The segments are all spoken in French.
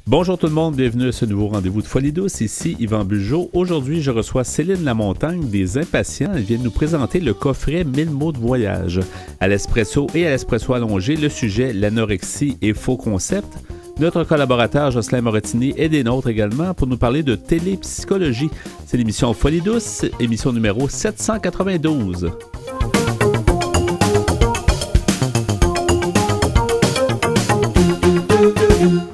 Bonjour tout le monde, bienvenue à ce nouveau rendez-vous de Folie douce. Ici Yvan Bugeaud. Aujourd'hui, je reçois Céline Lamontagne des Impatients. Elle vient de nous présenter le coffret 1000 mots de voyage. À l'espresso et à l'espresso allongé, le sujet l'anorexie et faux concepts. Notre collaborateur Jocelyn Morettini est des nôtres également pour nous parler de télépsychologie. C'est l'émission Folie douce, émission numéro 792.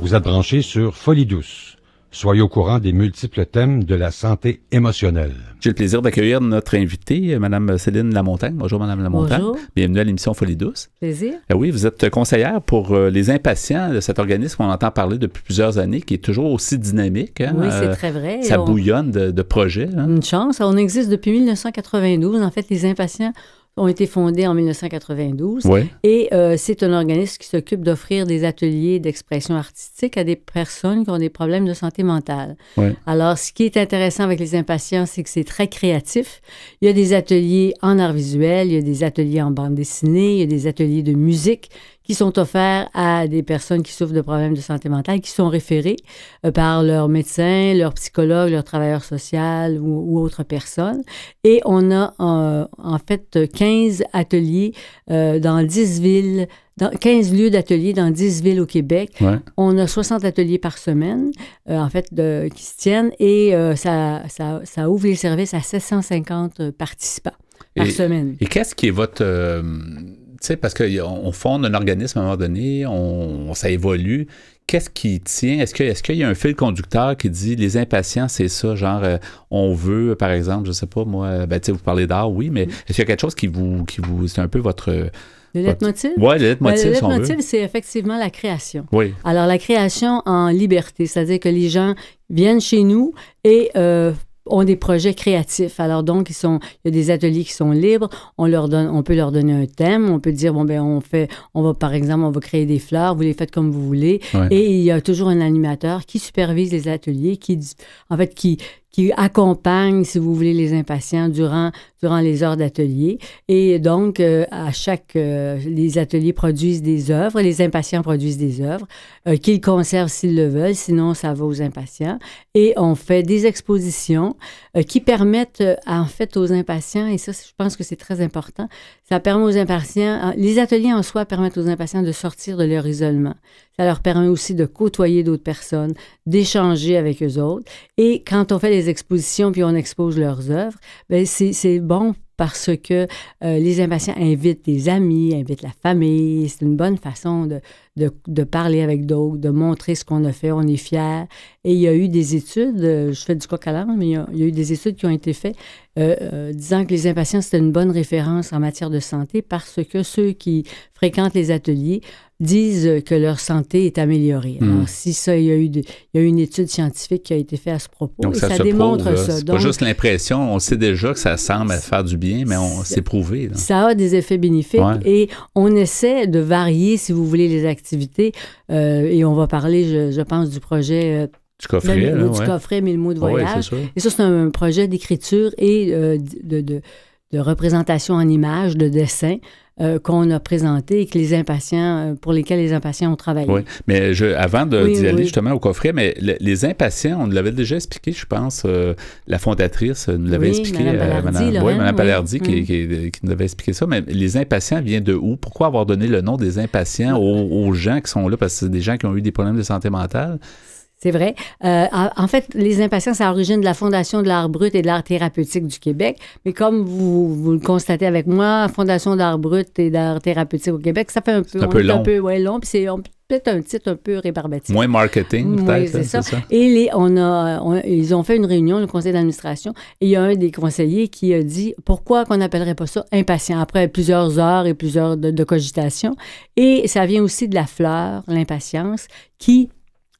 Vous êtes branchés sur Folie douce. Soyez au courant des multiples thèmes de la santé émotionnelle. J'ai le plaisir d'accueillir notre invitée, Mme Céline Lamontagne. Bonjour, Mme Lamontagne. Bonjour. Bienvenue à l'émission Folie douce. Plaisir. Oui, vous êtes conseillère pour les impatients de cet organisme qu'on entend parler depuis plusieurs années, qui est toujours aussi dynamique. Hein? Oui, c'est très vrai. Ça bouillonne de projets. Hein? Une chance. On existe depuis 1992. En fait, les impatients ont été fondés en 1992. Oui. Et c'est un organisme qui s'occupe d'offrir des ateliers d'expression artistique à des personnes qui ont des problèmes de santé mentale. Oui. Alors, ce qui est intéressant avec les impatients, c'est que c'est très créatif. Il y a des ateliers en art visuel, il y a des ateliers en bande dessinée, il y a des ateliers de musique qui sont offerts à des personnes qui souffrent de problèmes de santé mentale, qui sont référées par leur médecin, leur psychologue, leur travailleur social ou autre personne. Et on a en fait 15 ateliers dans 10 villes, 15 lieux d'ateliers dans 10 villes au Québec. Ouais. On a 60 ateliers par semaine, en fait, qui se tiennent et ça ouvre les services à 750 participants par semaine. Et qu'est-ce qui est votre... tu sais, parce qu'on fonde un organisme à un moment donné, ça évolue. Qu'est-ce qui tient? Est-ce qu'il y a un fil conducteur qui dit les impatients, c'est ça, genre on veut, par exemple, je sais pas moi, tu sais, vous parlez d'art, oui, mais est-ce qu'il y a quelque chose qui vous c'est un peu votre... Le leitmotiv? Oui, le leitmotiv, le si on veut. leitmotiv, c'est effectivement la création. Oui. Alors, la création en liberté, c'est-à-dire que les gens viennent chez nous et ont des projets créatifs. Alors donc, il y a des ateliers qui sont libres. On peut leur donner un thème. On peut dire, bon, ben on va, par exemple, on va créer des fleurs. Vous les faites comme vous voulez. Ouais. Et il y a toujours un animateur qui supervise les ateliers, qui accompagne, si vous voulez, les impatients durant les heures d'atelier. Et donc, les ateliers produisent des œuvres, les impatients produisent des œuvres qu'ils conservent s'ils le veulent, sinon ça va aux impatients. Et on fait des expositions qui permettent, en fait, aux impatients, et ça, je pense que c'est très important, ça permet aux impatients, les ateliers en soi permettent aux impatients de sortir de leur isolement. Ça leur permet aussi de côtoyer d'autres personnes, d'échanger avec eux autres. Et quand on fait des expositions puis on expose leurs œuvres, bien, c'est bon parce que les impatients invitent des amis, invitent la famille. C'est une bonne façon de parler avec d'autres, de montrer ce qu'on a fait. On est fiers. Et il y a eu des études, je fais du coq à l'âne, mais il y a eu des études qui ont été faites disant que les impatients, c'était une bonne référence en matière de santé parce que ceux qui fréquentent les ateliers disent que leur santé est améliorée. Alors, si ça, il y a eu une étude scientifique qui a été faite à ce propos. Donc, et ça démontre prouve, ça. C'est pas juste l'impression, on sait déjà que ça semble faire du bien, mais c'est prouvé. Là. Ça a des effets bénéfiques et on essaie de varier, si vous voulez, les activités. Et on va parler, je pense, du projet... Du coffret, du coffret 1000 mots de voyage. Oui, c'est sûr. Et ça, c'est un projet d'écriture et de représentation en images, de dessin qu'on a présenté et que pour lesquels les impatients ont travaillé. Oui, mais avant d'y aller justement au coffret, mais les impatients, on nous l'avait déjà expliqué, je pense, la fondatrice nous l'avait expliqué, Mme Palardy, qui nous avait expliqué ça, mais les impatients viennent de où? Pourquoi avoir donné le nom des impatients aux gens qui sont là? Parce que c'est des gens qui ont eu des problèmes de santé mentale. C'est vrai. En fait, les impatients, c'est à l'origine de la Fondation de l'art brut et de l'art thérapeutique du Québec. Mais comme vous le constatez avec moi, Fondation d'art brut et d'art thérapeutique au Québec, ça fait un peu long. Puis c'est peut-être un titre un peu rébarbatif. Moins marketing, peut-être. Oui, c'est ça. Et ils ont fait une réunion, le conseil d'administration, et il y a un des conseillers qui a dit pourquoi qu'on n'appellerait pas ça impatient après plusieurs heures et plusieurs de cogitation. Et ça vient aussi de la fleur, l'impatience, qui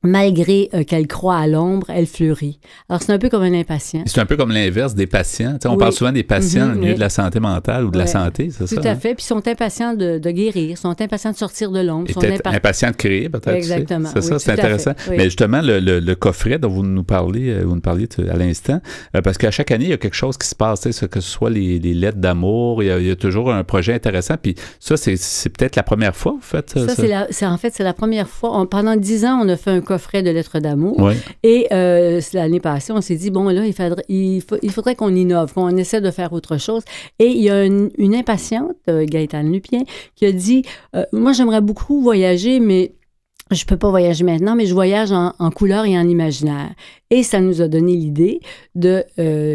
malgré qu'elle croît à l'ombre, elle fleurit. Alors, c'est un peu comme un impatient. C'est un peu comme l'inverse des patients. On parle souvent des patients au milieu de la santé mentale ou de la santé, c'est ça? Tout à fait. Puis, ils sont impatients de guérir, ils sont impatients de sortir de l'ombre. Ils sont impatients de créer, peut-être. Exactement. C'est ça, c'est intéressant. Oui. Mais justement, le coffret dont vous nous parliez à l'instant, parce qu'à chaque année, il y a quelque chose qui se passe, que ce soit les lettres d'amour, il y a toujours un projet intéressant. Puis ça, c'est peut-être la première fois, vous faites ça? En fait, c'est la première fois. Pendant 10 ans, on a fait un coffret de lettres d'amour. Ouais. Et l'année passée, on s'est dit, bon, là, il faudrait qu'on innove, qu'on essaie de faire autre chose. Et il y a une impatiente, Gaëtane Lupien, qui a dit, moi, j'aimerais beaucoup voyager, mais je peux pas voyager maintenant, mais je voyage en couleur et en imaginaire. Et ça nous a donné l'idée de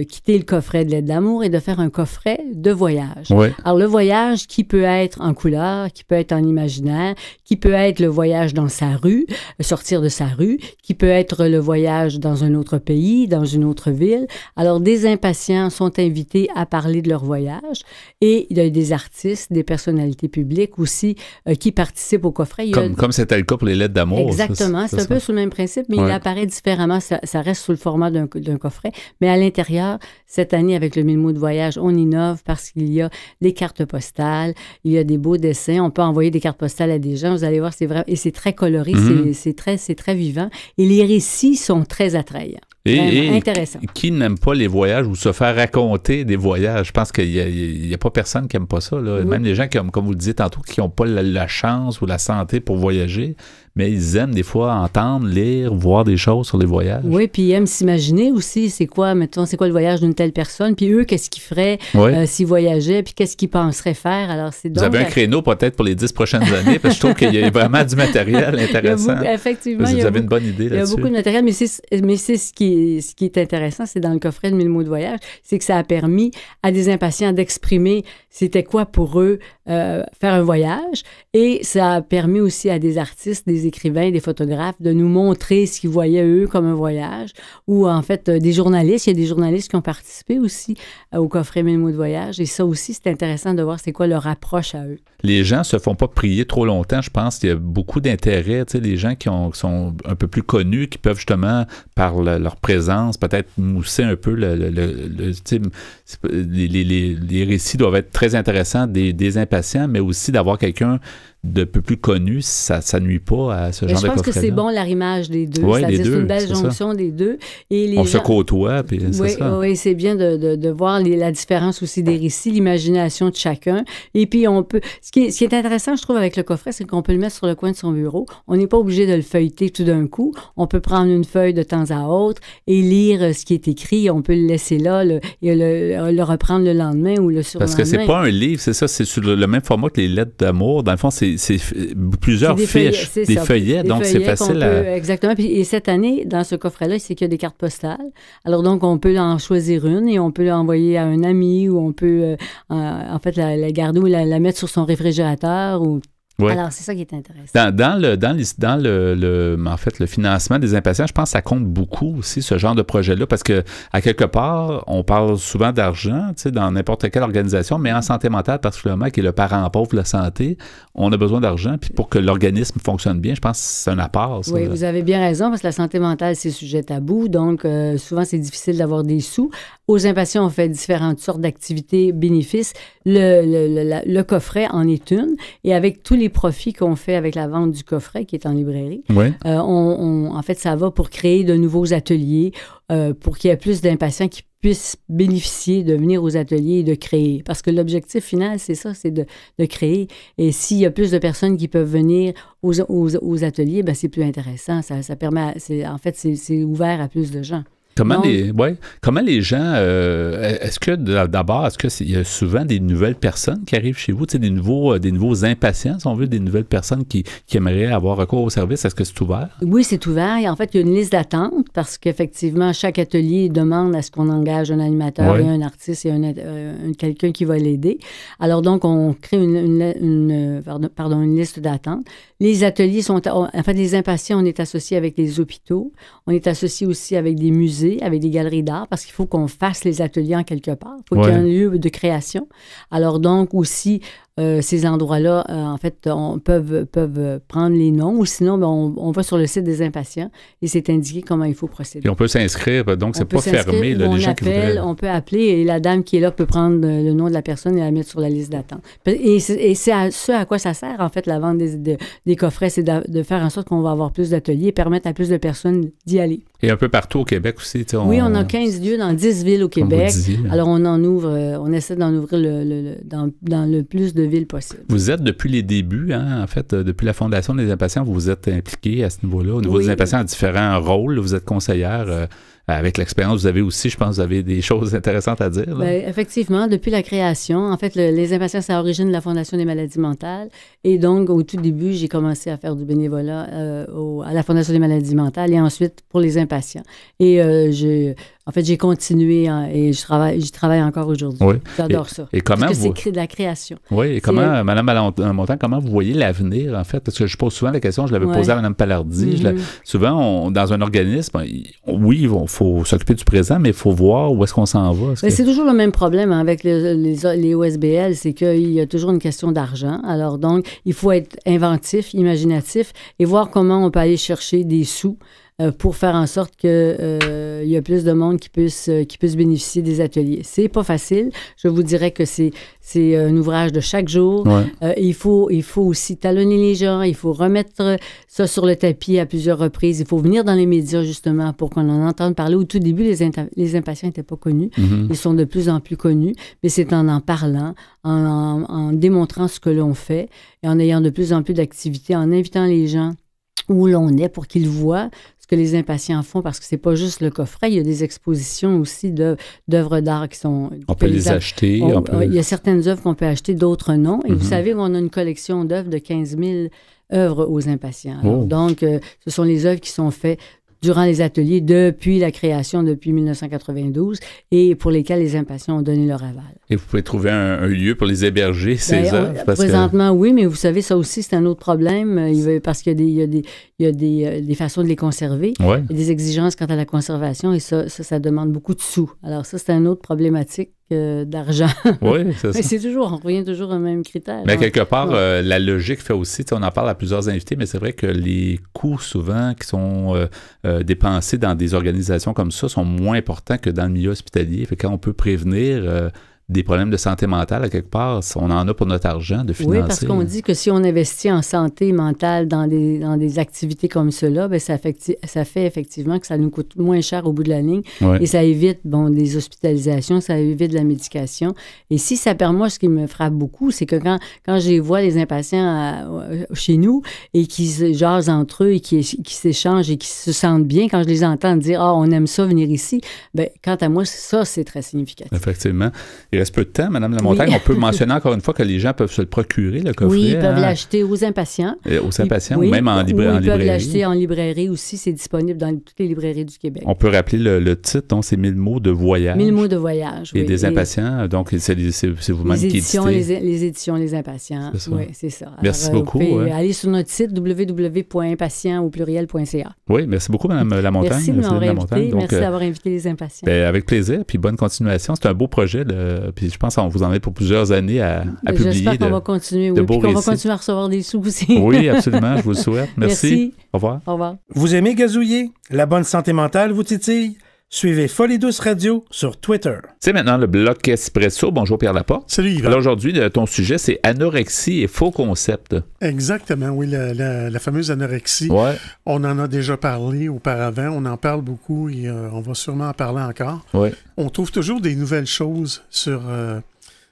quitter le coffret de lettres d'amour et de faire un coffret de voyage. Ouais. Alors, le voyage qui peut être en couleur, qui peut être en imaginaire, qui peut être le voyage dans sa rue, sortir de sa rue, qui peut être le voyage dans un autre pays, dans une autre ville. Alors, des impatients sont invités à parler de leur voyage et il y a des artistes, des personnalités publiques aussi qui participent au coffret. Comme c'était le cas pour les lettres d'amour. Exactement, c'est un peu sous le même principe, mais il apparaît différemment. Ça reste sous le format d'un coffret. Mais à l'intérieur, cette année, avec le 1000 mots de voyage, on innove parce qu'il y a des cartes postales, il y a des beaux dessins. On peut envoyer des cartes postales à des gens. Vous allez voir, c'est vrai. Et c'est très coloré, c'est très vivant. Et les récits sont très attrayants. Et intéressant. Qui n'aime pas les voyages ou se faire raconter des voyages? Je pense qu'il n'y a pas personne qui n'aime pas ça. Là. Oui. Même les gens, comme vous le disiez tantôt, qui n'ont pas la chance ou la santé pour voyager, mais ils aiment des fois entendre, lire, voir des choses sur les voyages. Oui, puis ils aiment s'imaginer aussi, c'est quoi le voyage d'une telle personne, puis eux, qu'est-ce qu'ils feraient s'ils voyageaient, puis qu'est-ce qu'ils penseraient faire. Alors, c'est donc... Vous avez un créneau peut-être pour les 10 prochaines années, parce que je trouve qu'il y a vraiment du matériel intéressant. Effectivement. Vous avez une bonne idée là-dessus. Il y a beaucoup de matériel, mais c'est ce qui est intéressant, c'est dans le coffret de 1000 mots de voyage, c'est que ça a permis à des impatients d'exprimer c'était quoi pour eux faire un voyage, et ça a permis aussi à des artistes, des écrivains, des photographes de nous montrer ce qu'ils voyaient eux comme un voyage, ou en fait des journalistes. Il y a des journalistes qui ont participé aussi au coffret 1000 mots de voyage, et ça aussi c'est intéressant de voir c'est quoi leur approche à eux. Les gens se font pas prier trop longtemps, je pense qu'il y a beaucoup d'intérêt, tu sais, les gens qui sont un peu plus connus, qui peuvent justement par leur présence peut-être mousser un peu les récits doivent être très intéressants des impatients, mais aussi d'avoir quelqu'un de peu plus connu, ça nuit pas à ce genre de coffret-là. Je pense que c'est bon l'arrimage des deux. Oui, c'est une belle jonction des deux. Et les se côtoie, puis c'est ça. Oui, c'est bien de voir la différence aussi des récits, l'imagination de chacun. Et puis, on peut... Ce qui est intéressant, je trouve, avec le coffret, c'est qu'on peut le mettre sur le coin de son bureau. On n'est pas obligé de le feuilleter tout d'un coup. On peut prendre une feuille de temps à autre et lire ce qui est écrit. On peut le laisser là et le reprendre le lendemain ou le surlendemain. Parce que c'est pas un livre, c'est ça, c'est sur le même format que les lettres d'amour. Dans le fond, c'est plusieurs fiches, des feuillets, donc c'est facile à... Exactement. Et cette année, dans ce coffret-là, c'est qu'il y a des cartes postales. Alors donc, on peut en choisir une et on peut l'envoyer à un ami, ou on peut en fait la garder ou la mettre sur son réfrigérateur ou... Ouais. Alors, c'est ça qui est intéressant. En fait, le financement des impatients, je pense que ça compte beaucoup aussi, ce genre de projet-là, parce que, à quelque part, on parle souvent d'argent, tu sais, dans n'importe quelle organisation, mais en santé mentale, particulièrement, qui est le parent pauvre de la santé, on a besoin d'argent, puis pour que l'organisme fonctionne bien, je pense que c'est un apport, ça. Oui, vous avez bien raison, parce que la santé mentale, c'est sujet tabou, donc souvent, c'est difficile d'avoir des sous. Aux impatients, on fait différentes sortes d'activités bénéfices. Le coffret en est une, et avec tous les profits qu'on fait avec la vente du coffret qui est en librairie, en fait, ça va pour créer de nouveaux ateliers, pour qu'il y ait plus d'impatients qui puissent bénéficier de venir aux ateliers et de créer. Parce que l'objectif final, c'est ça, c'est de créer. Et s'il y a plus de personnes qui peuvent venir aux ateliers, ben c'est plus intéressant. Ça permet, c'est ouvert à plus de gens. Comment les gens, est-ce qu'il y a souvent des nouvelles personnes qui arrivent chez vous, tu sais, des nouveaux impatients, si on veut, des nouvelles personnes qui aimeraient avoir recours au service? Est-ce que c'est ouvert? Oui, c'est ouvert. Et en fait, il y a une liste d'attente parce qu'effectivement, chaque atelier demande à ce qu'on engage un animateur et un artiste et quelqu'un qui va l'aider. Alors donc, on crée une liste d'attente. Les ateliers les impatients, on est associé avec les hôpitaux, on est associé aussi avec des musées, avec des galeries d'art, parce qu'il faut qu'on fasse les ateliers en quelque part. Il faut qu'il y ait un lieu de création. Alors donc aussi, ces endroits-là, en fait, peuvent prendre les noms, ou sinon, on va sur le site des impatients et c'est indiqué comment il faut procéder. Et on peut s'inscrire, donc c'est pas fermé. Là, les gens qui voudraient... On peut appeler et la dame qui est là peut prendre le nom de la personne et la mettre sur la liste d'attente. Et c'est à quoi ça sert, en fait, la vente des coffrets, c'est de faire en sorte qu'on va avoir plus d'ateliers et permettre à plus de personnes d'y aller. Et un peu partout au Québec aussi. Oui, on a 15 lieux dans 10 villes au Québec. Alors, on essaie d'en ouvrir dans le plus de ville possible. Vous êtes depuis les débuts, hein, en fait, depuis la Fondation des impatients, vous vous êtes impliqué à ce niveau-là. Au niveau des impatients, à différents rôles, vous êtes conseillère. Avec l'expérience, vous avez aussi, je pense, vous avez des choses intéressantes à dire. Bien, effectivement, depuis la création, en fait, les impatients, c'est à l'origine de la Fondation des maladies mentales. Et donc, au tout début, j'ai commencé à faire du bénévolat à la Fondation des maladies mentales et ensuite pour les impatients. Et j'ai continué et j'y travaille encore aujourd'hui. Oui. J'adore ça. Et comment parce que c'est de la création. Oui, et comment, Mme Montagne, comment vous voyez l'avenir, en fait? Parce que je pose souvent la question, je l'avais posée à Mme Palardy. Souvent, dans un organisme, oui, il faut s'occuper du présent, mais il faut voir où est-ce qu'on s'en va. C'est toujours le même problème avec les OSBL, c'est qu'il y a toujours une question d'argent. Alors donc, il faut être inventif, imaginatif et voir comment on peut aller chercher des sous pour faire en sorte qu'il y a plus de monde qui puisse bénéficier des ateliers. C'est pas facile. Je vous dirais que c'est un ouvrage de chaque jour. Ouais. Il faut aussi talonner les gens. Il faut remettre ça sur le tapis à plusieurs reprises. Il faut venir dans les médias, justement, pour qu'on en entende parler. Au tout début, les impatients n'étaient pas connus. Mm-hmm. Ils sont de plus en plus connus. Mais c'est en parlant, en démontrant ce que l'on fait et en ayant de plus en plus d'activités, en invitant les gens où l'on est pour qu'ils voient ce que les impatients font, parce que c'est pas juste le coffret, il y a des expositions aussi d'œuvres d'art qui sont... On peut les acheter. Il y a certaines œuvres qu'on peut acheter, d'autres non. Et vous savez, on a une collection d'œuvres de 15 000 œuvres aux impatients. Alors, donc, ce sont les œuvres qui sont faites durant les ateliers depuis la création, depuis 1992, et pour lesquels les impatients ont donné leur aval. Et vous pouvez trouver un lieu pour les héberger, ces œuvres? Présentement, oui, mais vous savez, ça aussi, c'est un autre problème, parce qu'il y a des façons de les conserver. Ouais. Il y a des exigences quant à la conservation, et ça demande beaucoup de sous. Alors ça, c'est une autre problématique d'argent. Oui, c'est ça. Mais on revient toujours au même critère. Mais quelque part, la logique fait aussi, on en parle à plusieurs invités, mais c'est vrai que les coûts souvent qui sont dépensés dans des organisations comme ça sont moins importants que dans le milieu hospitalier. Fait que quand on peut prévenir des problèmes de santé mentale, à quelque part, on en a pour notre argent de financer. Oui, parce qu'on dit que si on investit en santé mentale dans des activités comme cela, bien, ça fait effectivement que ça nous coûte moins cher au bout de la ligne. Oui. Et ça évite des hospitalisations, ça évite de la médication. Et si ça permet, moi, ce qui me frappe beaucoup, c'est que quand je les vois, les impatients chez nous, et qui se jasent entre eux et qui s'échangent et qui se sentent bien, quand je les entends dire « Ah, on aime ça, venir ici », bien, quant à moi, ça, c'est très significatif. Effectivement. Il reste peu de temps, Mme Lamontagne. Oui. On peut mentionner encore une fois que les gens peuvent se le procurer, le coffret. Oui, ils peuvent l'acheter aux impatients. Aux impatients, ou même en librairie. Ils peuvent l'acheter en librairie aussi. C'est disponible dans toutes les librairies du Québec. On peut rappeler le titre, donc c'est 1000 mots de voyage. 1000 mots de voyage, oui. Et des impatients, donc c'est vous-même qui éditez. Les éditions Les Impatients. C'est ça. Oui, c'est ça. Alors, merci beaucoup. Vous pouvez aller sur notre site www.impatient.ca. Oui, merci beaucoup, Mme Lamontagne. Merci de m'avoir invité. Merci d'avoir invité les impatients. Avec plaisir, puis bonne continuation. C'est un beau projet, puis je pense qu'on vous en aide pour plusieurs années à publier. J'espère qu'on va continuer, oui, puis qu'on va continuer à recevoir des sous aussi. Oui, absolument, je vous le souhaite. Merci. Au revoir. Au revoir. Vous aimez gazouiller? La bonne santé mentale vous titille? Suivez Folie Douce Radio sur Twitter. C'est maintenant le bloc Espresso. Bonjour Pierre Laporte. Salut Yvan. Alors aujourd'hui, ton sujet, c'est anorexie et faux concept. Exactement, oui, la fameuse anorexie. Ouais. On en a déjà parlé auparavant, on en parle beaucoup et on va sûrement en parler encore. Ouais. On trouve toujours des nouvelles choses sur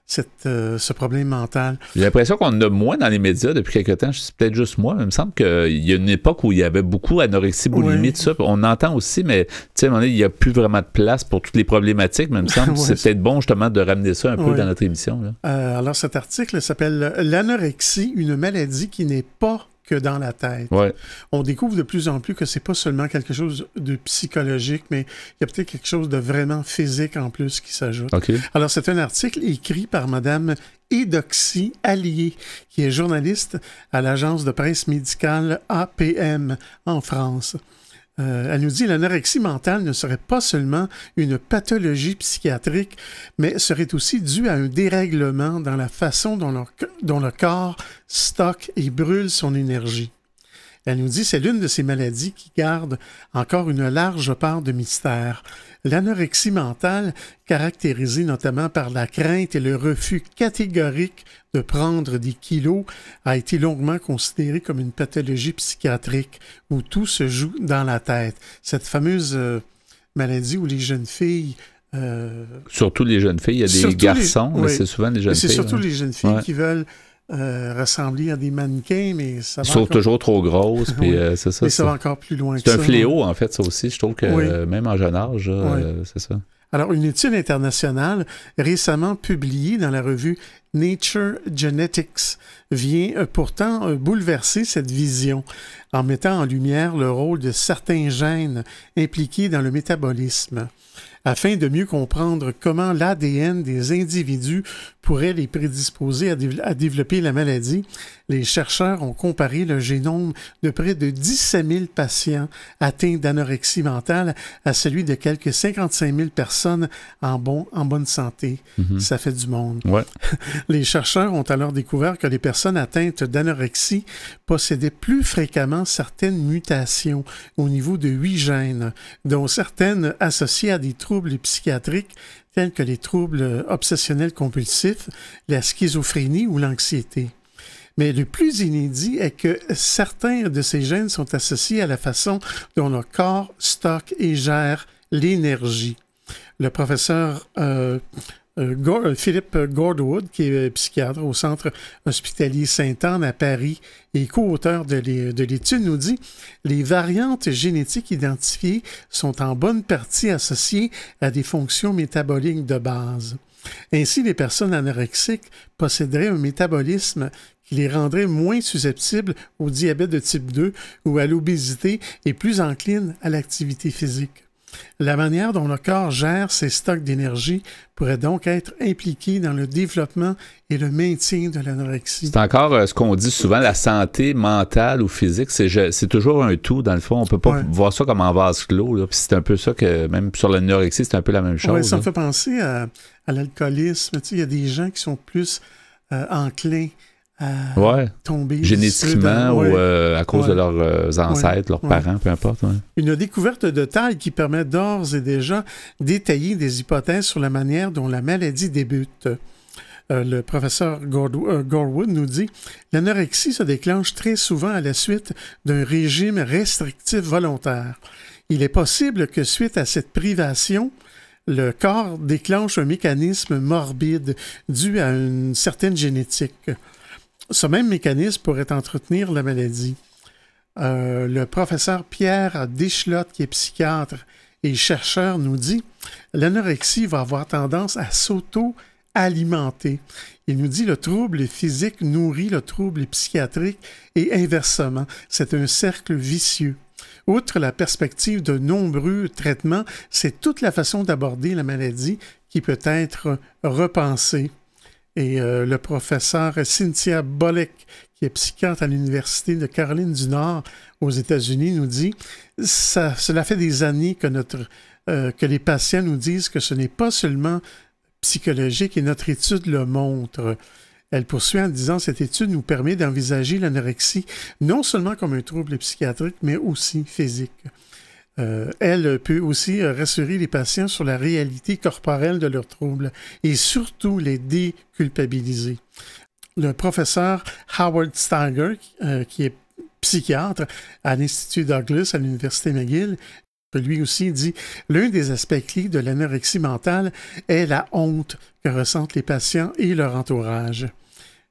ce problème mental. J'ai l'impression qu'on en a moins dans les médias depuis quelque temps. C'est peut-être juste moi, mais il me semble qu'il y a une époque où il y avait beaucoup d'anorexie, boulimie, tout ça. On entend aussi, mais tu sais, à un moment donné, il n'y a plus vraiment de place pour toutes les problématiques, mais il me semble que c'est peut-être bon justement de ramener ça un peu dans notre émission. Là. Alors cet article s'appelle « L'anorexie, une maladie qui n'est pas que dans la tête. Ouais. On découvre de plus en plus que c'est pas seulement quelque chose de psychologique, mais il y a peut-être quelque chose de vraiment physique en plus qui s'ajoute. Okay. Alors, c'est un article écrit par Mme Eudoxie Allier, qui est journaliste à l'agence de presse médicale APM en France. Elle nous dit « L'anorexie mentale ne serait pas seulement une pathologie psychiatrique, mais serait aussi due à un dérèglement dans la façon dont le corps stocke et brûle son énergie. » Elle nous dit « C'est l'une de ces maladies qui garde encore une large part de mystère. L'anorexie mentale, caractérisée notamment par la crainte et le refus catégorique de prendre des kilos, a été longuement considérée comme une pathologie psychiatrique où tout se joue dans la tête. » Cette fameuse maladie où les jeunes filles Surtout les jeunes filles. Il y a des garçons, mais c'est souvent les jeunes filles. C'est surtout les jeunes filles qui veulent ressembler à des mannequins, mais ça va. Ils sont toujours trop grosses, puis c'est ça. Mais ça va encore plus loin que ça. ça. C'est un fléau, en fait, ça aussi. Je trouve que même en jeune âge, c'est ça. Alors, une étude internationale récemment publiée dans la revue Nature Genetics vient pourtant bouleverser cette vision en mettant en lumière le rôle de certains gènes impliqués dans le métabolisme. Afin de mieux comprendre comment l'ADN des individus pourrait les prédisposer à développer la maladie, les chercheurs ont comparé le génome de près de 17 000 patients atteints d'anorexie mentale à celui de quelques 55 000 personnes en bonne santé. Ça fait du monde. Ouais. Les chercheurs ont alors découvert que les personnes atteintes d'anorexie possédaient plus fréquemment certaines mutations au niveau de 8 gènes, dont certaines associées à des troubles psychiatriques tels que les troubles obsessionnels compulsifs, la schizophrénie ou l'anxiété. Mais le plus inédit est que certains de ces gènes sont associés à la façon dont le corps stocke et gère l'énergie. Le professeur Philippe Gordwood, qui est psychiatre au Centre hospitalier Sainte-Anne à Paris et co-auteur de l'étude, nous dit « Les variantes génétiques identifiées sont en bonne partie associées à des fonctions métaboliques de base. Ainsi, les personnes anorexiques posséderaient un métabolisme qui les rendrait moins susceptibles au diabète de type 2 ou à l'obésité et plus enclines à l'activité physique. La manière dont le corps gère ses stocks d'énergie pourrait donc être impliquée dans le développement et le maintien de l'anorexie. » C'est encore ce qu'on dit souvent, la santé mentale ou physique, c'est toujours un tout, dans le fond. On ne peut pas voir ça comme en vase clos. Là. Puis c'est un peu ça que, même sur l'anorexie, c'est un peu la même chose. Oui, ça me fait penser à l'alcoolisme. Tu sais, il y a des gens qui sont plus enclins à tomber génétiquement ou à cause de leurs ancêtres, leurs parents, peu importe. Ouais. Une découverte de taille qui permet d'ores et déjà d'étayer des hypothèses sur la manière dont la maladie débute. Le professeur Gordwood nous dit « L'anorexie se déclenche très souvent à la suite d'un régime restrictif volontaire. Il est possible que suite à cette privation, le corps déclenche un mécanisme morbide dû à une certaine génétique. Ce même mécanisme pourrait entretenir la maladie. » Le professeur Pierre Deschlotte, qui est psychiatre et chercheur, nous dit « L'anorexie va avoir tendance à s'auto-alimenter. » Il nous dit « Le trouble physique nourrit le trouble psychiatrique et inversement. C'est un cercle vicieux. » Outre la perspective de nombreux traitements, c'est toute la façon d'aborder la maladie qui peut être repensée. Et le professeur Cynthia Bolek, qui est psychiatre à l'Université de Caroline du Nord aux États-Unis, nous dit « Cela fait des années que les patients nous disent que ce n'est pas seulement psychologique et notre étude le montre. » Elle poursuit en disant « Cette étude nous permet d'envisager l'anorexie non seulement comme un trouble psychiatrique, mais aussi physique. » Elle peut aussi rassurer les patients sur la réalité corporelle de leurs troubles et surtout les déculpabiliser. Le professeur Howard Steiger, qui est psychiatre à l'Institut Douglas à l'Université McGill, lui aussi dit « L'un des aspects clés de l'anorexie mentale est la honte que ressentent les patients et leur entourage. »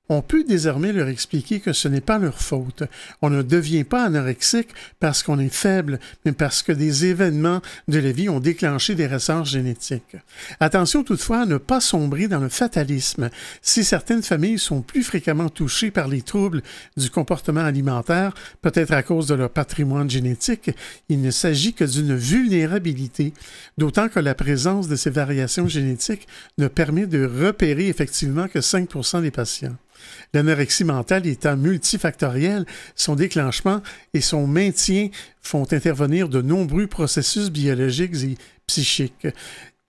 On peut désormais leur expliquer que ce n'est pas leur faute. On ne devient pas anorexique parce qu'on est faible, mais parce que des événements de la vie ont déclenché des ressorts génétiques. Attention toutefois à ne pas sombrer dans le fatalisme. Si certaines familles sont plus fréquemment touchées par les troubles du comportement alimentaire, peut-être à cause de leur patrimoine génétique, il ne s'agit que d'une vulnérabilité, d'autant que la présence de ces variations génétiques ne permet de repérer effectivement que 5% des patients. L'anorexie mentale étant multifactorielle, son déclenchement et son maintien font intervenir de nombreux processus biologiques et psychiques.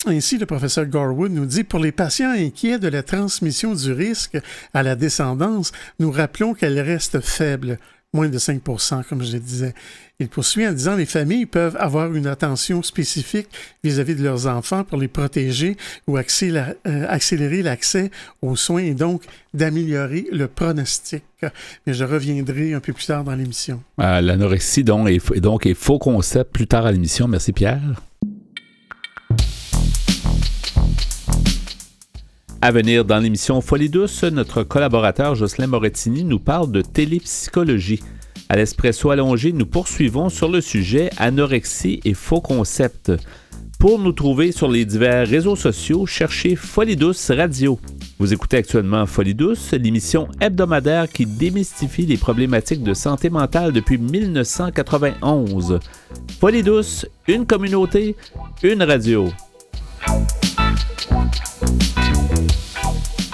Ainsi, le professeur Gordwood nous dit « Pour les patients inquiets de la transmission du risque à la descendance, nous rappelons qu'elle reste faible. » moins de 5%, comme je le disais. Il poursuit en disant « Les familles peuvent avoir une attention spécifique vis-à-vis de leurs enfants pour les protéger ou accélérer l'accès aux soins et donc d'améliorer le pronostic. » Mais je reviendrai un peu plus tard dans l'émission. L'anorexie donc est faux concept plus tard à l'émission. Merci Pierre. À venir dans l'émission Folie douce, notre collaborateur Jocelyn Morettini nous parle de télépsychologie. À l'Espresso allongé, nous poursuivons sur le sujet anorexie et faux concepts. Pour nous trouver sur les divers réseaux sociaux, cherchez Folie douce radio. Vous écoutez actuellement Folie douce, l'émission hebdomadaire qui démystifie les problématiques de santé mentale depuis 1991. Folie douce, une communauté, une radio.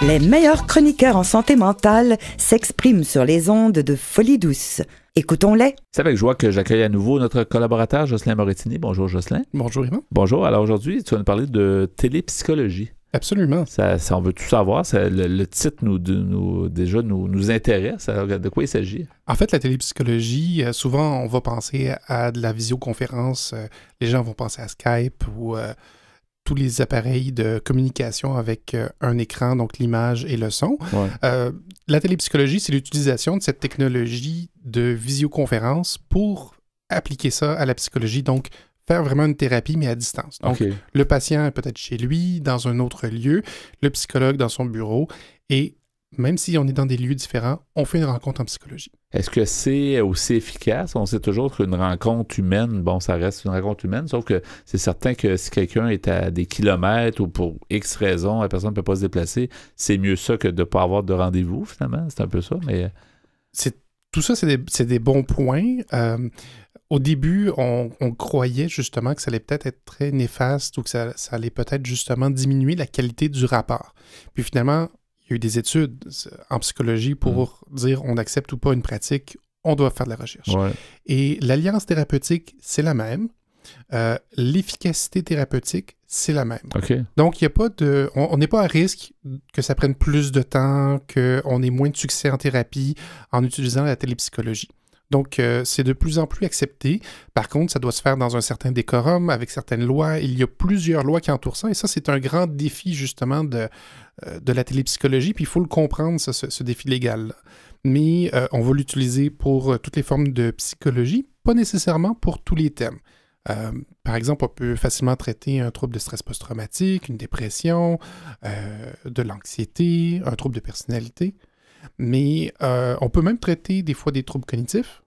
Les meilleurs chroniqueurs en santé mentale s'expriment sur les ondes de Folie douce. Écoutons-les. C'est avec joie que j'accueille à nouveau notre collaborateur Jocelyn Morettini. Bonjour Jocelyn. Bonjour Yvan. Bonjour. Alors aujourd'hui, tu vas nous parler de télépsychologie. Absolument. Ça, on veut tout savoir. Le titre nous intéresse. Alors, de quoi il s'agit? En fait, la télépsychologie, souvent, on va penser à de la visioconférence. Les gens vont penser à Skype ou tous les appareils de communication avec un écran, donc l'image et le son. Ouais. La télépsychologie, c'est l'utilisation de cette technologie de visioconférence pour appliquer ça à la psychologie, donc faire vraiment une thérapie, mais à distance. Donc, le patient est peut-être chez lui, dans un autre lieu, le psychologue dans son bureau, et même si on est dans des lieux différents, on fait une rencontre en psychologie. Est-ce que c'est aussi efficace? On sait toujours qu'une rencontre humaine, bon, ça reste une rencontre humaine, sauf que c'est certain que si quelqu'un est à des kilomètres ou pour X raisons, la personne ne peut pas se déplacer, c'est mieux ça que de ne pas avoir de rendez-vous, finalement. C'est un peu ça, mais... Tout ça, c'est des bons points. Au début, on croyait justement que ça allait peut-être être très néfaste ou que ça allait peut-être justement diminuer la qualité du rapport. Puis finalement, il y a eu des études en psychologie pour dire on accepte ou pas une pratique, on doit faire de la recherche. Ouais. Et l'alliance thérapeutique, c'est la même. L'efficacité thérapeutique, c'est la même. Okay. Donc, il n'y a pas de... On n'est pas à risque que ça prenne plus de temps, qu'on ait moins de succès en thérapie en utilisant la télépsychologie. Donc, c'est de plus en plus accepté. Par contre, ça doit se faire dans un certain décorum, avec certaines lois. Il y a plusieurs lois qui entourent ça, et ça, c'est un grand défi, justement, de la télépsychologie, puis il faut le comprendre, ce défi légal-là. Mais on va l'utiliser pour toutes les formes de psychologie, pas nécessairement pour tous les thèmes. Par exemple, on peut facilement traiter un trouble de stress post-traumatique, une dépression, de l'anxiété, un trouble de personnalité. Mais on peut même traiter des fois des troubles cognitifs.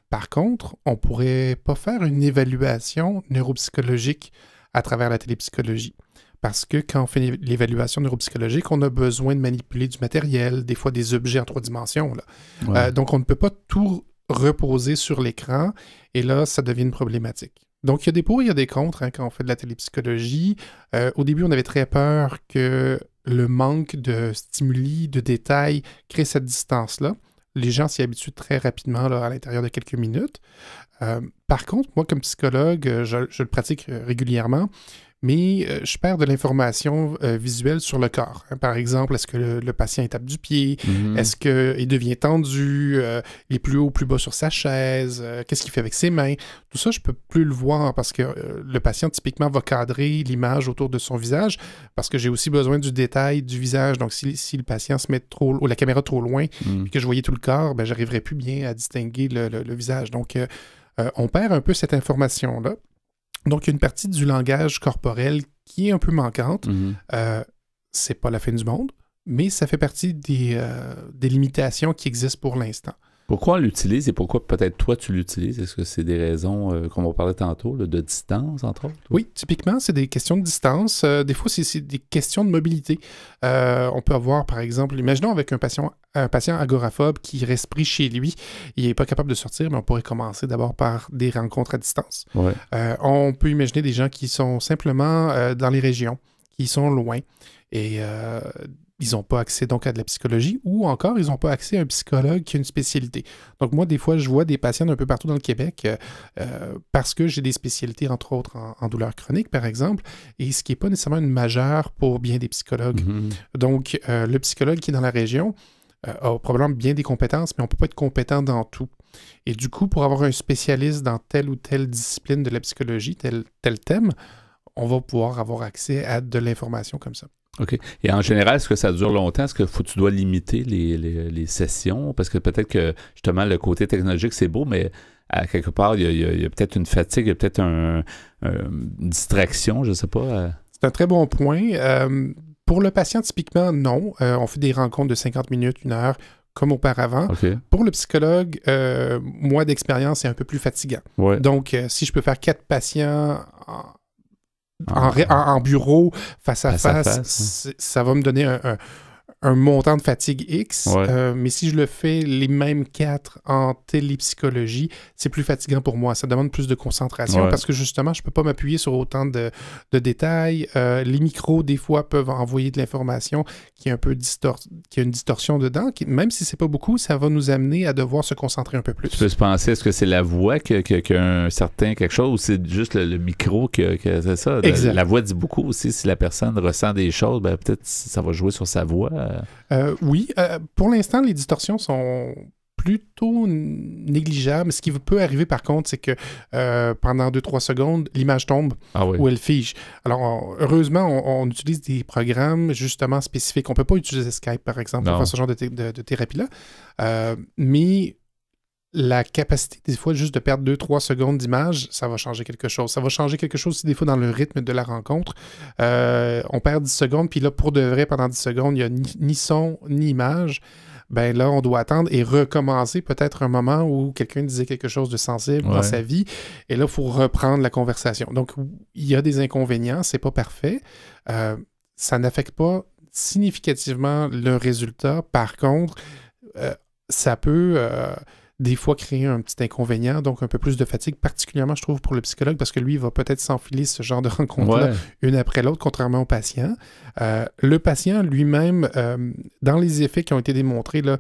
Par contre, on ne pourrait pas faire une évaluation neuropsychologique à travers la télépsychologie. Parce que quand on fait l'évaluation neuropsychologique, on a besoin de manipuler du matériel, des fois des objets en 3 dimensions. Là. Ouais. Donc, on ne peut pas tout reposer sur l'écran, et là, ça devient une problématique. Donc, il y a des pour, il y a des contre quand on fait de la télépsychologie. Au début, on avait très peur que le manque de stimuli, de détails, crée cette distance-là. Les gens s'y habituent très rapidement là, à l'intérieur de quelques minutes. Par contre, moi, comme psychologue, je le pratique régulièrement, mais je perds de l'information visuelle sur le corps. Par exemple, est-ce que le patient tape du pied? Est-ce qu'il devient tendu? Il est plus haut ou plus bas sur sa chaise? Qu'est-ce qu'il fait avec ses mains? Tout ça, je ne peux plus le voir parce que le patient, typiquement, va cadrer l'image autour de son visage parce que j'ai aussi besoin du détail du visage. Donc, si le patient se met ou la caméra trop loin et que je voyais tout le corps, ben, je n'arriverai plus bien à distinguer le visage. Donc, on perd un peu cette information-là. Donc, il y a une partie du langage corporel qui est un peu manquante. C'est pas la fin du monde, mais ça fait partie des limitations qui existent pour l'instant. Pourquoi on l'utilise et pourquoi peut-être toi tu l'utilises? Est-ce que c'est des raisons, comme on parlait tantôt, là, de distance, entre autres? Oui, typiquement, c'est des questions de distance. Des fois, c'est des questions de mobilité. On peut avoir, par exemple, imaginons avec un patient agoraphobe qui reste pris chez lui. Il n'est pas capable de sortir, mais on pourrait commencer d'abord par des rencontres à distance. Ouais. On peut imaginer des gens qui sont simplement dans les régions, qui sont loin et ils n'ont pas accès donc à de la psychologie ou encore ils n'ont pas accès à un psychologue qui a une spécialité. Donc moi, des fois, je vois des patients un peu partout dans le Québec parce que j'ai des spécialités, entre autres, en douleurs chroniques, par exemple, et ce qui n'est pas nécessairement une majeure pour bien des psychologues. Donc, le psychologue qui est dans la région a probablement bien des compétences, mais on ne peut pas être compétent dans tout. Et du coup, pour avoir un spécialiste dans telle ou telle discipline de la psychologie, tel thème, on va pouvoir avoir accès à de l'information comme ça. OK. Et en général, est-ce que ça dure longtemps? Est-ce que tu dois limiter les sessions? Parce que peut-être que, justement, le côté technologique, c'est beau, mais à quelque part, il y a peut-être une fatigue, il y a peut-être une distraction, je ne sais pas. C'est un très bon point. Pour le patient, typiquement, non. On fait des rencontres de 50 minutes, 1 heure, comme auparavant. OK. Pour le psychologue, moi, d'expérience, c'est un peu plus fatigant. Ouais. Donc, si je peux faire 4 patients en bureau, face à face, ça va me donner un montant de fatigue X, mais si je le fais les mêmes 4 en télépsychologie, c'est plus fatigant pour moi. Ça demande plus de concentration parce que justement, je ne peux pas m'appuyer sur autant de détails. Les micros, des fois, peuvent envoyer de l'information qui est un peu qui a une distorsion dedans. Même si c'est pas beaucoup, ça va nous amener à devoir se concentrer un peu plus. Tu peux se penser, est-ce que c'est la voix qui a un certain quelque chose ou c'est juste le micro que c'est ça? Exact. La voix dit beaucoup aussi. Si la personne ressent des choses, ben, peut-être ça va jouer sur sa voix. Oui, pour l'instant, les distorsions sont plutôt négligeables. Ce qui peut arriver, par contre, c'est que pendant 2-3 secondes, l'image tombe ou elle fige. Alors, heureusement, on utilise des programmes justement spécifiques. On ne peut pas utiliser Skype, par exemple, pour faire ce genre de thérapie-là. Mais la capacité, des fois, juste de perdre 2-3 secondes d'image, ça va changer quelque chose. Ça va changer quelque chose aussi, des fois, dans le rythme de la rencontre. On perd 10 secondes, puis là, pour de vrai, pendant 10 secondes, il n'y a ni son, ni image. Ben là, on doit attendre et recommencer peut-être un moment où quelqu'un disait quelque chose de sensible dans sa vie. Et là, il faut reprendre la conversation. Donc, il y a des inconvénients, c'est pas parfait. Ça n'affecte pas significativement le résultat. Par contre, ça peut... des fois créer un petit inconvénient, donc un peu plus de fatigue, particulièrement, je trouve, pour le psychologue, parce que lui, il va peut-être s'enfiler ce genre de rencontre-là une après l'autre, contrairement au patient. Le patient lui-même, dans les effets qui ont été démontrés, là,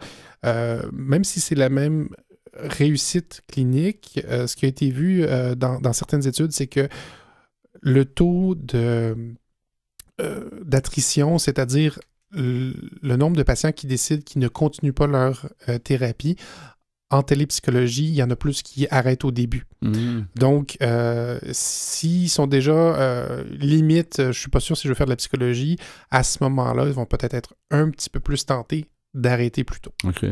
même si c'est la même réussite clinique, ce qui a été vu dans certaines études, c'est que le taux d'attrition, c'est-à-dire le nombre de patients qui décident qu'ils ne continuent pas leur thérapie, en télépsychologie, il y en a plus qui arrêtent au début. Donc, s'ils sont déjà limite, je ne suis pas sûr si je veux faire de la psychologie, à ce moment-là, ils vont peut-être être un petit peu plus tentés d'arrêter plus tôt. OK.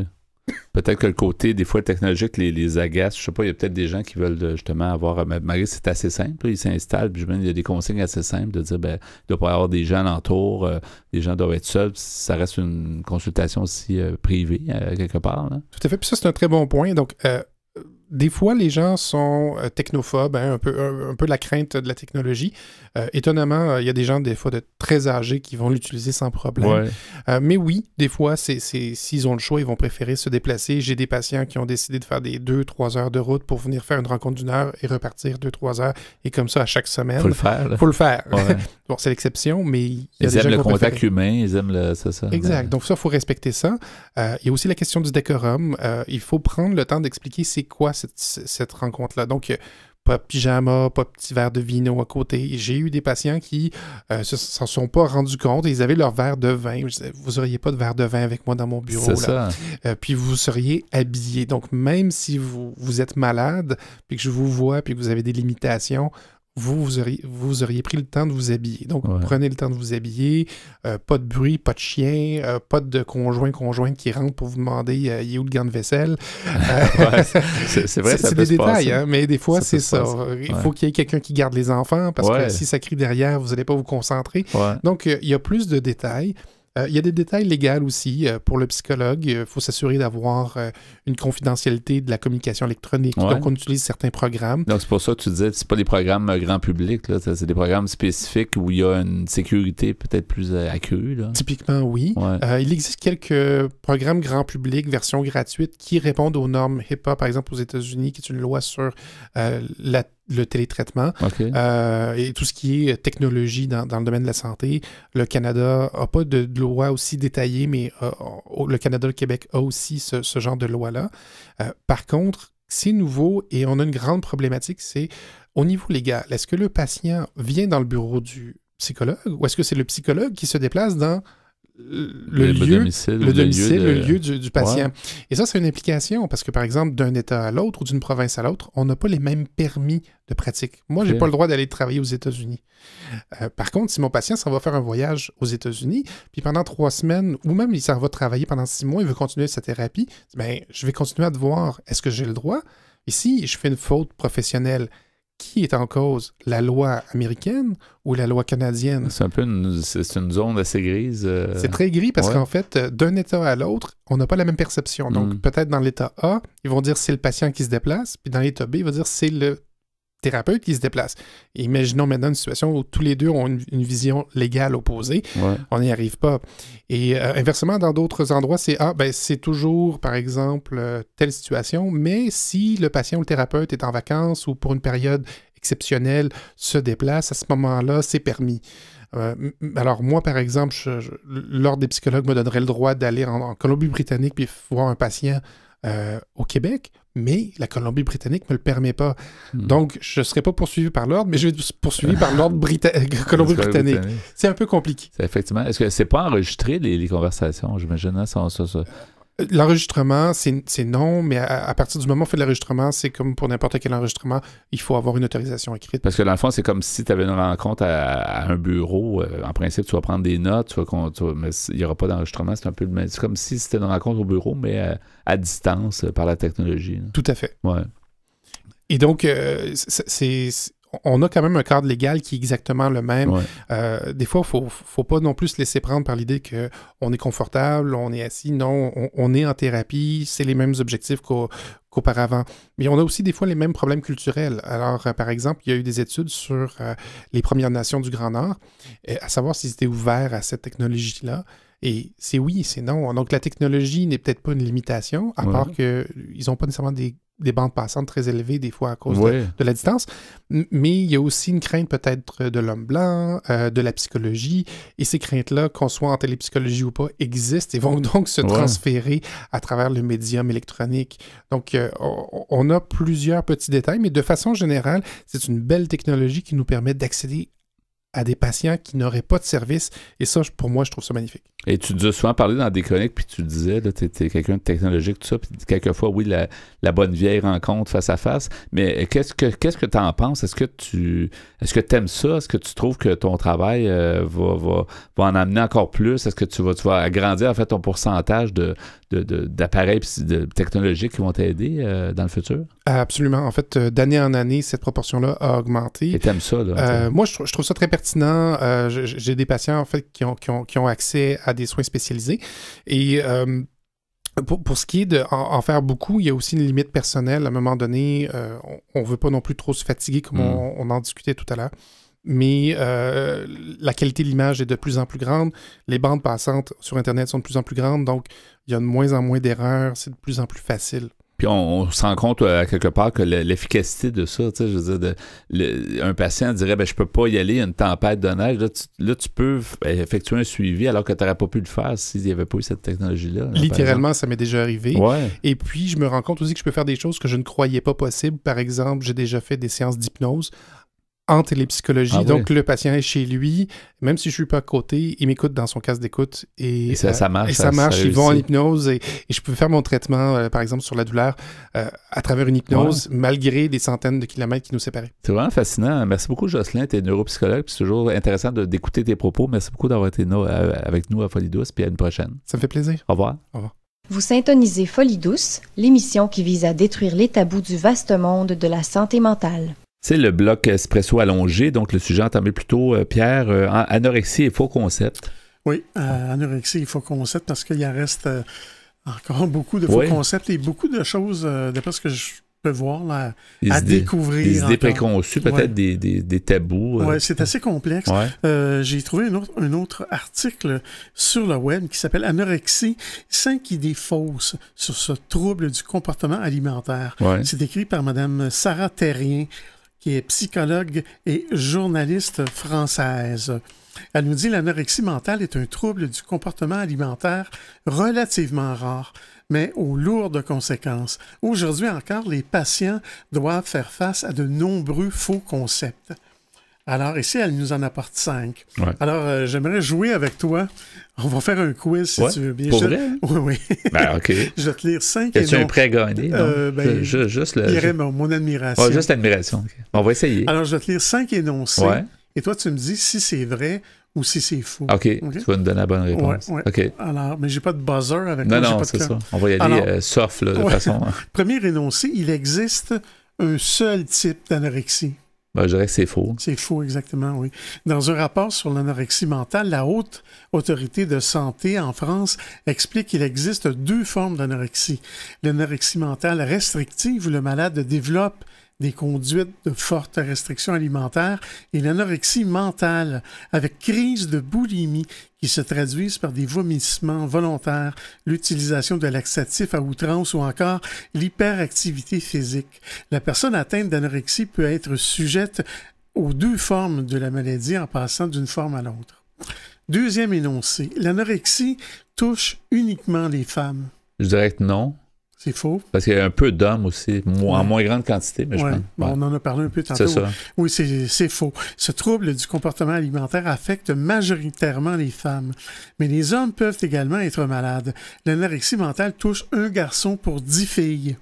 Peut-être que le côté, des fois, technologique les agace. Je sais pas, il y a peut-être des gens qui veulent justement avoir... Malgré c'est assez simple, là, ils s'installent, puis il y a des consignes assez simples de dire, ben, il doit pas y avoir des gens alentour, les gens doivent être seuls, ça reste une consultation aussi privée, quelque part. Là. Tout à fait, puis ça, c'est un très bon point. Donc, des fois, les gens sont technophobes, hein, un peu la crainte de la technologie. Étonnamment, il y a des gens, des fois, de très âgés qui vont l'utiliser sans problème. Mais oui, des fois, s'ils ont le choix, ils vont préférer se déplacer. J'ai des patients qui ont décidé de faire des 2-3 heures de route pour venir faire une rencontre d'1 heure et repartir 2-3 heures. Et comme ça, à chaque semaine. Faut le faire. Là. Faut le faire. Bon, c'est l'exception, mais il y a ils des aiment gens le qui vont contact préférer. humain, ils aiment le... C'est ça. Exact. Donc ça, il faut respecter ça. Il y a aussi la question du décorum. Il faut prendre le temps d'expliquer c'est quoi cette rencontre-là. Donc, pas de pyjama, pas de petit verre de vino à côté. J'ai eu des patients qui s'en sont pas rendus compte et ils avaient leur verre de vin. Je disais, vous n'auriez pas de verre de vin avec moi dans mon bureau. C'est là. Ça. Puis vous seriez habillé. Donc, même si vous êtes malade, puis que je vous vois, puis que vous avez des limitations, vous auriez pris le temps de vous habiller. Donc, prenez le temps de vous habiller. Pas de bruit, pas de chien, pas de conjointe qui rentre pour vous demander il est où le gant de vaisselle. C'est vrai, c'est des détails, hein, mais des fois, c'est ça. Il faut qu'il y ait quelqu'un qui garde les enfants parce que si ça crie derrière, vous n'allez pas vous concentrer. Donc, il y a plus de détails. Il y a des détails légaux aussi pour le psychologue. Il faut s'assurer d'avoir une confidentialité de la communication électronique. Donc, on utilise certains programmes. Donc, c'est pour ça que tu disais, c'est pas des programmes grand public, là. C'est des programmes spécifiques où il y a une sécurité peut-être plus accrue. Là. Typiquement, oui. Il existe quelques programmes grand public, version gratuite, qui répondent aux normes HIPAA, par exemple, aux États-Unis, qui est une loi sur le télétraitement et tout ce qui est technologie dans le domaine de la santé. Le Canada n'a pas de loi aussi détaillée, mais le Canada, le Québec a aussi ce genre de loi-là. Par contre, c'est nouveau et on a une grande problématique, c'est au niveau légal. Est-ce que le patient vient dans le bureau du psychologue ou est-ce que c'est le psychologue qui se déplace dans le lieu du patient. Et ça, c'est une implication parce que, par exemple, d'un État à l'autre ou d'une province à l'autre, on n'a pas les mêmes permis de pratique. Moi, j'ai pas le droit d'aller travailler aux États-Unis. Par contre, si mon patient s'en va faire un voyage aux États-Unis, puis pendant 3 semaines, ou même il s'en va travailler pendant 6 mois, il veut continuer sa thérapie, bien, je vais continuer à devoir, est-ce que j'ai le droit? Et si je fais une faute professionnelle, qui est en cause? La loi américaine ou la loi canadienne? C'est un peu une zone assez grise. C'est très gris parce qu'en fait, d'un État à l'autre, on n'a pas la même perception. Donc, peut-être dans l'État A, ils vont dire c'est le patient qui se déplace, puis dans l'État B, ils vont dire c'est le thérapeute qui se déplace. Et imaginons maintenant une situation où tous les deux ont une vision légale opposée. On n'y arrive pas. Et inversement, dans d'autres endroits, c'est toujours, par exemple, telle situation, mais si le patient ou le thérapeute est en vacances ou pour une période exceptionnelle se déplace, à ce moment-là, c'est permis. Alors moi, par exemple, l'Ordre des psychologues me donnerait le droit d'aller en Colombie-Britannique puis voir un patient au Québec, mais la Colombie-Britannique ne me le permet pas. Donc, je ne serai pas poursuivi par l'Ordre, mais je vais être poursuivi par l'Ordre Colombie-Britannique. C'est un peu compliqué. Effectivement. Est-ce que c'est pas enregistré, les conversations, j'imagine? Hein, ça. L'enregistrement, c'est non, mais à partir du moment où on fait de l'enregistrement, c'est comme pour n'importe quel enregistrement, il faut avoir une autorisation écrite. Parce que dans le fond, c'est comme si tu avais une rencontre à un bureau. En principe, tu vas prendre des notes, mais il n'y aura pas d'enregistrement. C'est un peu c'est comme si c'était une rencontre au bureau, mais à distance par la technologie. Là. Tout à fait. Ouais. Et donc, on a quand même un cadre légal qui est exactement le même. Des fois, il ne faut pas non plus se laisser prendre par l'idée qu'on est confortable, on est assis. Non, on est en thérapie, c'est les mêmes objectifs qu'auparavant. Mais on a aussi des fois les mêmes problèmes culturels. Alors, par exemple, il y a eu des études sur les Premières Nations du Grand Nord, à savoir s'ils étaient ouverts à cette technologie-là. Et c'est oui, c'est non. Donc, la technologie n'est peut-être pas une limitation, à part qu'ils n'ont pas nécessairement des bandes passantes très élevées, des fois à cause de la distance. Mais il y a aussi une crainte peut-être de l'homme blanc, de la psychologie. Et ces craintes-là, qu'on soit en télépsychologie ou pas, existent et vont donc se transférer à travers le médium électronique. Donc, on a plusieurs petits détails, mais de façon générale, c'est une belle technologie qui nous permet d'accéder à des patients qui n'auraient pas de service. Et ça, pour moi, je trouve ça magnifique. Et tu nous as souvent parlé dans des chroniques, puis tu disais, tu étais quelqu'un de technologique, tout ça, puis quelquefois, oui, la bonne vieille rencontre face à face, mais qu'est-ce que tu en penses? Est-ce que tu aimes ça? Est-ce que tu trouves que ton travail va en amener encore plus? Est-ce que tu vas agrandir, en fait, ton pourcentage d'appareils technologiques qui vont t'aider dans le futur? Absolument. En fait, d'année en année, cette proportion-là a augmenté. Et t'aimes ça, là? Moi, je trouve ça très pertinent. J'ai des patients, en fait, qui ont accès à des soins spécialisés. Et pour ce qui est d'en faire beaucoup, il y a aussi une limite personnelle. À un moment donné, on ne veut pas non plus trop se fatiguer, comme on en discutait tout à l'heure. Mais la qualité de l'image est de plus en plus grande. Les bandes passantes sur Internet sont de plus en plus grandes. Donc, il y a de moins en moins d'erreurs. C'est de plus en plus facile. Puis on se rend compte à quelque part que l'efficacité de ça, tu sais, je veux dire, un patient dirait, je peux pas y aller, il y a une tempête de neige. Là, tu peux effectuer un suivi alors que tu n'aurais pas pu le faire s'il n'y avait pas eu cette technologie-là. Littéralement, ça m'est déjà arrivé. Ouais. Et puis, je me rends compte aussi que je peux faire des choses que je ne croyais pas possibles. Par exemple, j'ai déjà fait des séances d'hypnose en télépsychologie. Donc, le patient est chez lui, même si je ne suis pas à côté, il m'écoute dans son casque d'écoute. Et ça marche. Et ça marche. Ils vont en hypnose et je peux faire mon traitement, par exemple, sur la douleur à travers une hypnose, malgré des centaines de kilomètres qui nous séparaient. C'est vraiment fascinant. Merci beaucoup, Jocelyn. Tu es neuropsychologue. C'est toujours intéressant d'écouter tes propos. Merci beaucoup d'avoir été avec nous à Folie Douce. Puis à une prochaine. Ça me fait plaisir. Au revoir. Au revoir. Vous syntonisez Folie Douce, l'émission qui vise à détruire les tabous du vaste monde de la santé mentale. C'est le bloc espresso allongé, donc le sujet entamé plus tôt, Pierre, anorexie et faux concepts. Oui, anorexie et faux concepts, parce qu'il y en reste encore beaucoup de faux concepts et beaucoup de choses, d'après ce que je peux voir, là, à découvrir. Des idées préconçues, peut-être des tabous. Oui, c'est assez complexe. Ouais. J'ai trouvé un autre article sur le web qui s'appelle « Anorexie, 5 idées fausses sur ce trouble du comportement alimentaire ». C'est écrit par Mme Sarah Terrien, qui est psychologue et journaliste française. Elle nous dit « L'anorexie mentale est un trouble du comportement alimentaire relativement rare, mais aux lourdes conséquences. Aujourd'hui encore, les patients doivent faire face à de nombreux faux concepts. » Alors ici, elle nous en apporte 5. Ouais. Alors, j'aimerais jouer avec toi. On va faire un quiz, si tu veux bien. Pour vrai? Oui. Ben, OK. Je vais te lire 5 énoncés. Es-tu un prêt à gagner? Juste mon admiration. Ouais, juste l'admiration. Okay. On va essayer. Alors, je vais te lire 5 énoncés. Ouais. Et toi, tu me dis si c'est vrai ou si c'est faux. OK. Tu vas nous donner la bonne réponse. Ouais. OK. Alors, mais j'ai pas de buzzer avec moi. Non, c'est ça. On va y aller soft, là, de façon... Premier énoncé, il existe un seul type d'anorexie. Ben, je dirais que c'est faux. C'est faux, exactement, oui. Dans un rapport sur l'anorexie mentale, la Haute Autorité de santé en France explique qu'il existe 2 formes d'anorexie. L'anorexie mentale restrictive, où le malade développe des conduites de forte restriction alimentaire, et l'anorexie mentale, avec crise de boulimie, qui se traduisent par des vomissements volontaires, l'utilisation de laxatifs à outrance ou encore l'hyperactivité physique. La personne atteinte d'anorexie peut être sujette aux 2 formes de la maladie en passant d'une forme à l'autre. Deuxième énoncé, l'anorexie touche uniquement les femmes. Je dirais que non. C'est faux. Parce qu'il y a un peu d'hommes aussi, en moins grande quantité, mais je pense. On en a parlé un peu tantôt. C'est ça. Oui, c'est faux. Ce trouble du comportement alimentaire affecte majoritairement les femmes. Mais les hommes peuvent également être malades. L'anorexie mentale touche un garçon pour 10 filles.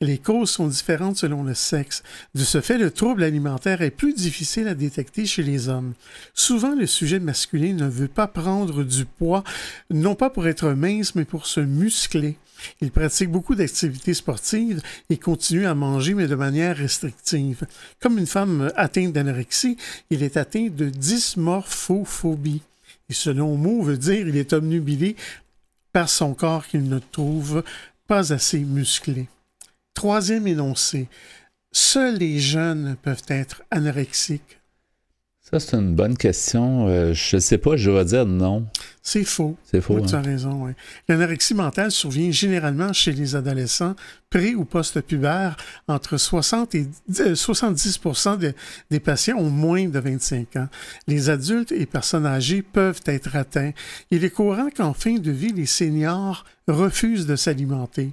Les causes sont différentes selon le sexe. De ce fait, le trouble alimentaire est plus difficile à détecter chez les hommes. Souvent, le sujet masculin ne veut pas prendre du poids, non pas pour être mince, mais pour se muscler. Il pratique beaucoup d'activités sportives et continue à manger, mais de manière restrictive. Comme une femme atteinte d'anorexie, il est atteint de dysmorphophobie. Et ce long mot veut dire qu'il est obnubilé par son corps qu'il ne trouve pas assez musclé. Troisième énoncé, seuls les jeunes peuvent être anorexiques. Ça, c'est une bonne question. Je ne sais pas, je vais dire non. C'est faux. C'est faux. Oui, tu as raison, oui. L'anorexie mentale survient généralement chez les adolescents pré- ou post-pubères. Entre 60 et 70% des patients ont moins de 25 ans. Les adultes et personnes âgées peuvent être atteints. Il est courant qu'en fin de vie, les seniors refusent de s'alimenter.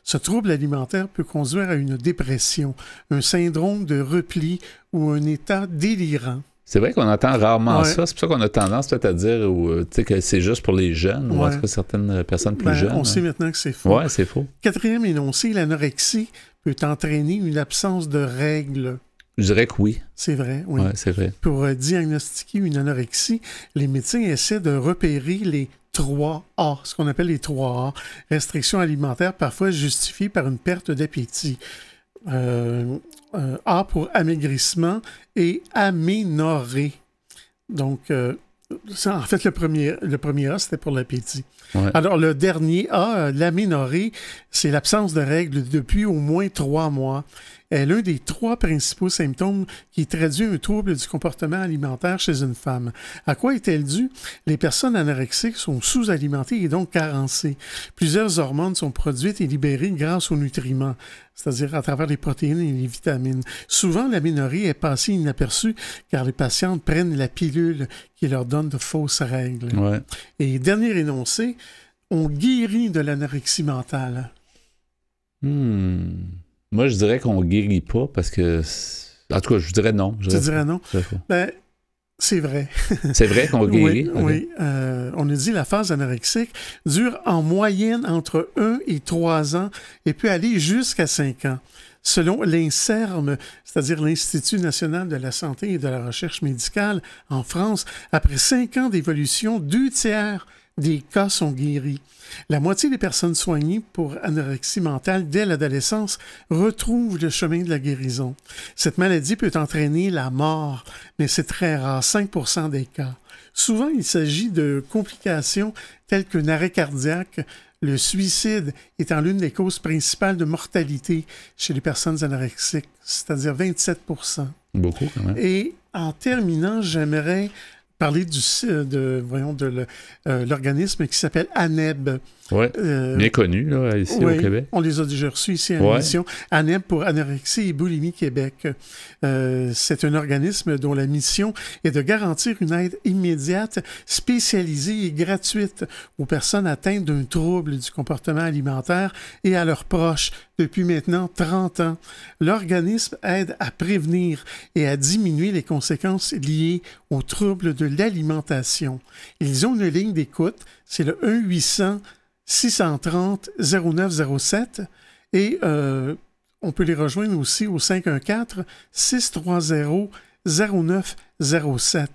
Ce trouble alimentaire peut conduire à une dépression, un syndrome de repli ou un état délirant. C'est vrai qu'on entend rarement ça. C'est pour ça qu'on a tendance peut-être à dire que c'est juste pour les jeunes, ou en tout cas certaines personnes plus jeunes. On sait maintenant que c'est faux. Oui, c'est faux. Quatrième énoncé, l'anorexie peut entraîner une absence de règles. Je dirais que oui. C'est vrai, oui. Oui, c'est vrai. Pour diagnostiquer une anorexie, les médecins essaient de repérer les 3A, ce qu'on appelle les 3A, restrictions alimentaires parfois justifiées par une perte d'appétit. A pour amaigrissement et aménorrhée. Donc, en fait, le premier A, c'était pour l'appétit. Ouais. Alors, le dernier A, l'aménorrhée, c'est l'absence de règles depuis au moins 3 mois. est l'un des 3 principaux symptômes qui traduit un trouble du comportement alimentaire chez une femme. À quoi est-elle due? Les personnes anorexiques sont sous-alimentées et donc carencées. Plusieurs hormones sont produites et libérées grâce aux nutriments, c'est-à-dire à travers les protéines et les vitamines. Souvent, l'aménorrhée est passée inaperçue car les patientes prennent la pilule qui leur donne de fausses règles. Ouais. Et dernier énoncé, on guérit de l'anorexie mentale. Moi, je dirais qu'on ne guérit pas parce que... En tout cas, je dirais non. Tu dirais non? Ben, c'est vrai. C'est vrai qu'on guérit? Oui, okay. Oui. On a dit la phase anorexique dure en moyenne entre 1 et 3 ans et peut aller jusqu'à 5 ans. Selon l'INSERM, c'est-à-dire l'Institut national de la santé et de la recherche médicale en France, après 5 ans d'évolution, 2/3 des cas sont guéris. La moitié des personnes soignées pour anorexie mentale dès l'adolescence retrouvent le chemin de la guérison. Cette maladie peut entraîner la mort, mais c'est très rare, 5% des cas. Souvent, il s'agit de complications telles qu'un arrêt cardiaque, le suicide étant l'une des causes principales de mortalité chez les personnes anorexiques, c'est-à-dire 27%. Beaucoup, quand même. Et en terminant, j'aimerais parler de l'organisme qui s'appelle ANEB. Oui, bien connu là, ici au Québec. On les a déjà reçus ici à l'émission. ANEB pour Anorexie et Boulimie Québec. C'est un organisme dont la mission est de garantir une aide immédiate, spécialisée et gratuite aux personnes atteintes d'un trouble du comportement alimentaire et à leurs proches depuis maintenant 30 ans. L'organisme aide à prévenir et à diminuer les conséquences liées aux troubles de l'alimentation. Ils ont une ligne d'écoute, c'est le 1-800-630-0907 et on peut les rejoindre aussi au 514-630-0907.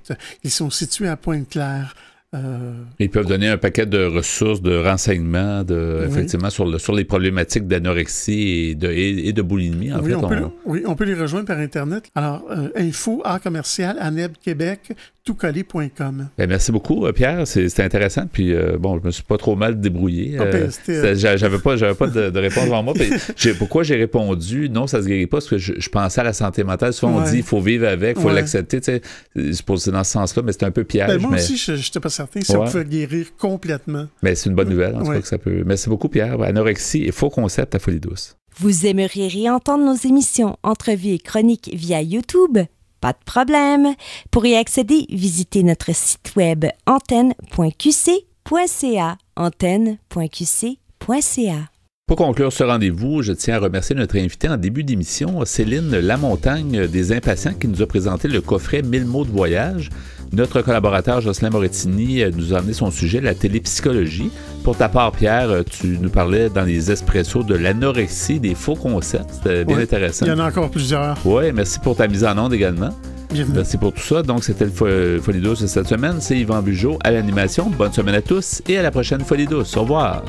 Ils sont situés à Pointe-Claire. Ils peuvent donner un paquet de ressources, de renseignements, effectivement, sur les problématiques d'anorexie et de boulimie. En fait, on peut les rejoindre par Internet. Alors, info@anebquebec toutcollé.com. Merci beaucoup, Pierre. C'était intéressant. Puis, je me suis pas trop mal débrouillé. J'avais pas de réponse devant moi. Pourquoi j'ai répondu non, ça se guérit pas? Parce que je pensais à la santé mentale. Souvent, on dit il faut vivre avec, il faut l'accepter. C'est dans ce sens-là, mais c'est un peu piège. Moi aussi, je n'étais pas certain si on pouvait guérir complètement. Mais c'est une bonne nouvelle, en tout cas, que ça peut. Merci beaucoup, Pierre. Anorexie et faux concept à Folie Douce. Vous aimeriez réentendre nos émissions, entrevues et chroniques via YouTube? Pas de problème. Pour y accéder, visitez notre site web antenne.qc.ca. antenne.qc.ca. Pour conclure ce rendez-vous, je tiens à remercier notre invitée en début d'émission, Céline Lamontagne des Impatients, qui nous a présenté le coffret 1000 mots de voyage. Notre collaborateur Jocelyn Morettini nous a amené son sujet, la télépsychologie. Pour ta part, Pierre, tu nous parlais dans les espressos de l'anorexie, des faux concepts. C'était bien intéressant. Il y en a encore plusieurs. Oui, merci pour ta mise en onde également. Bienvenue. Merci pour tout ça. Donc, c'était le Folie Douce de cette semaine. C'est Yvan Bugeaud à l'animation. Bonne semaine à tous et à la prochaine Folie Douce. Au revoir.